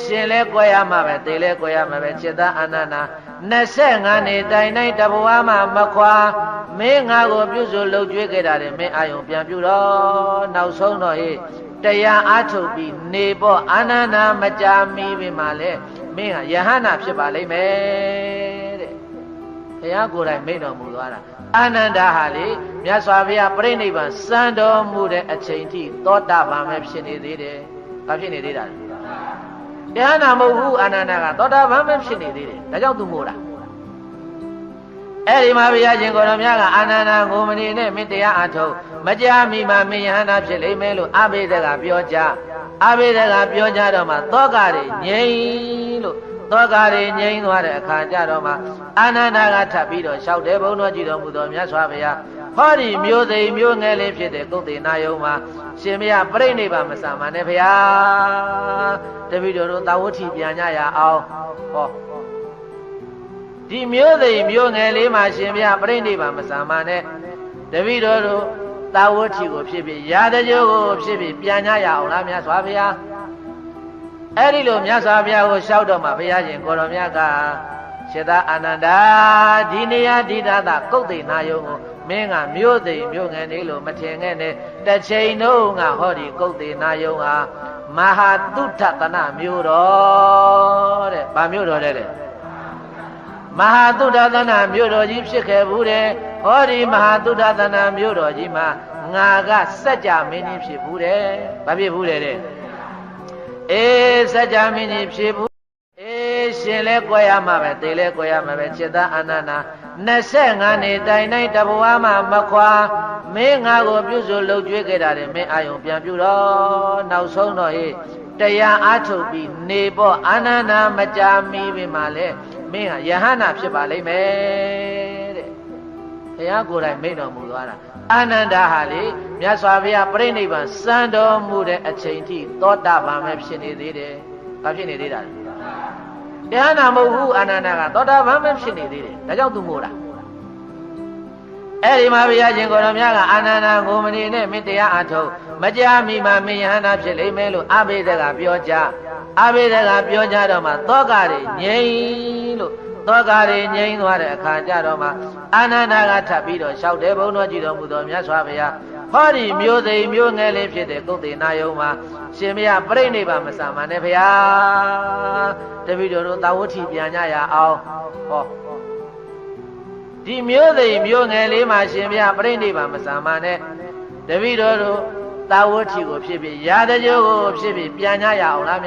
ရှင်လဲကွဲရမှာပဲသေလဲကွဲရမှာပဲจิตအာနန္ဒာ25နှစ်တိုင်တိုင်းတဘဝမှာမခွာမင်းငါကိုပြုစုလှုပ်ကြွေးခဲ့တာတယ်မင်းအာယုံပြန်ပြုတော့နောက်ဆုံးတော့ဟေးတရားအားထုတ်ပြီးနေပေါ့အာနန္ဒာမကြာမီပြီမှလဲမင်းဟာယဟန္တာဖြစ်ပါလိမ့်မယ်တဲ့ဘုရားကိုယ်တိုင်မိန့်တော်မူသွားတာအာနန္ဒာဟာလေမြတ်စွာဘုရားပြိဋိဘံစံတော်မူတဲ့အချိန်ထိသောတာပန်ပဲဖြစ်နေသေးတယ်ဘာဖြစ်နေသေးတာလဲယဟန္တာမဟုတ်ဘူးအာနန္ဒာကသောတာပန်ပဲဖြစ်နေသေးတယ်ဒါကြောင့်သူမို့တာအဲ့ဒီမှာဘုရားရှင်ကိုယ်တော်မြတ်ကအာနန္ဒာကိုမနေနဲ့မင်းတရားအားထုတ်မကြာမီမှာမင်းယဟန္တာဖြစ်လိမ့်မယ်လို့အဘိဓကပြောကြအဘိဓကပြောကြတော့မှသောကတွေငြိမ်လို့သောကတွေငြိမ်သွားတဲ့အခါကျတော့မှအာနန္ဒာကထပ်ပြီးတော့လျှောက်တယ်ဘုန်းတော်ကြည်တော်မူတော်မြတ်စွာဘုရားဟောဒီမျိုးသိမ်မျိုးငယ်လေးဖြစ်တဲ့ကုသေနာယုံမှာရှင်မရပြိဋိဘံမဆံပါနဲ့ဘုရားတပည့်တော်တို့သာဝတိပြန်ကြရအောင်ဟောဒီမျိုးသိမ်မျိုးငယ်လေးမှာရှင်မရပြိဋိဘံမဆံပါနဲ့တပည့်တော်တို့သာဝတိကိုဖြစ်ဖြစ်ရာတကြိုးကိုဖြစ်ဖြစ်ပြန်ကြရအောင်လားမြတ်စွာဘုရားအဲ့ဒီလိုမြတ်စွာဘုရားကိုလျှောက်တော့မှဘုရားရှင်ကိုတော်မြတ်ကရှင်သာအာနန္ဒာဒီနေရာဒီဓာတ်ကုတ်သိနာယုံကိုမင်းကမျိုးသိမ်မျိုးငယ်နေလို့မထင်ခဲ့နဲ့တစ်ချိန်လုံးကဟောဒီကုတ်သိနာယုံဟာမဟာတုထတနာမျိုးတော်တဲ့ဗာမျိုးတော်တဲ့မဟာတုထတနာမျိုးတော်ကြီးဖြစ်ခဲ့ဘူးတဲ့ဟောဒီမဟာတုထတနာမျိုးတော်ကြီးမှာငါကစัจ जा မင်းကြီးဖြစ်ဘူးတဲ့ဘာဖြစ်ဘူးတဲ့အေးစัจ जा မင်းကြီးဖြစ်ဘူးအေးရှင်လဲကွဲရမှာပဲသေလဲကွဲရမှာပဲจิตအာနန္ဒာ25နှစ်တိုင်တိုင်းတဘဝမှာမခွာမင်းငါကိုပြုစုလှုပ်ကြွေးခဲ့တာတယ်မင်းအာယုံပြန်ပြုတော့နောက်ဆုံးတော့ဟေးတရားအားထုတ်ပြီးနေပေါ့အာနန္ဒာမကြာမီပြီမှလဲမင်းဟာယဟန္တာဖြစ်ပါလိမ့်မယ်တဲ့ဘုရားကိုယ်တိုင်မိန့်တော်မူသွားတာအာနန္ဒာဟာလေမြတ်စွာဘုရားပြိဋိဘံစံတော်မူတဲ့အချိန်ထိသောတာပန်ပဲဖြစ်နေသေးတယ်ဘာဖြစ်နေသေးတာလဲယဟန္တာမဟုတ်ဘူးအာနန္ဒာကသောတာပန်ပဲဖြစ်နေသေးတယ်ဒါကြောင့်သူမို့တာအဲ့ဒီမှာဘုရားရှင်ကိုယ်တော်မြတ်ကအာနန္ဒာကိုမနေနဲ့မင်းတရားအားထုတ်မကြာမီမှာမင်းယဟန္တာဖြစ်လိမ့်မယ်လို့အဘိဓကပြောကြအဘိဓကပြောကြတော့မှသောကတွေငြိမ်လို့သောကတွေငြိမ်သွားတဲ့အခါကျတော့မှအာနန္ဒာကထပ်ပြီးတော့လျှောက်တယ်ဘုန်းတော်ကြည်တော်မူတော်မြတ်စွာဘုရားဟောဒီမျိုးသိမ်မျိုးငယ်လေးဖြစ်တဲ့ကုသေနာယုံမှာရှင်မရပြိဋိဘံမဆံပါနဲ့ဘုရားတပည့်တော်တို့သာဝတိပြန်ကြရအောင်ဟောဒီမျိုးသိမ်မျိုးငယ်လေးမှာရှင်မရပြိဋိဘံမဆံပါနဲ့တပည့်တော်တို့သာဝတိကိုဖြစ်ဖြစ်ရာတကြိုးကိုဖြစ်ဖြစ်ပြန်ကြရအောင်လား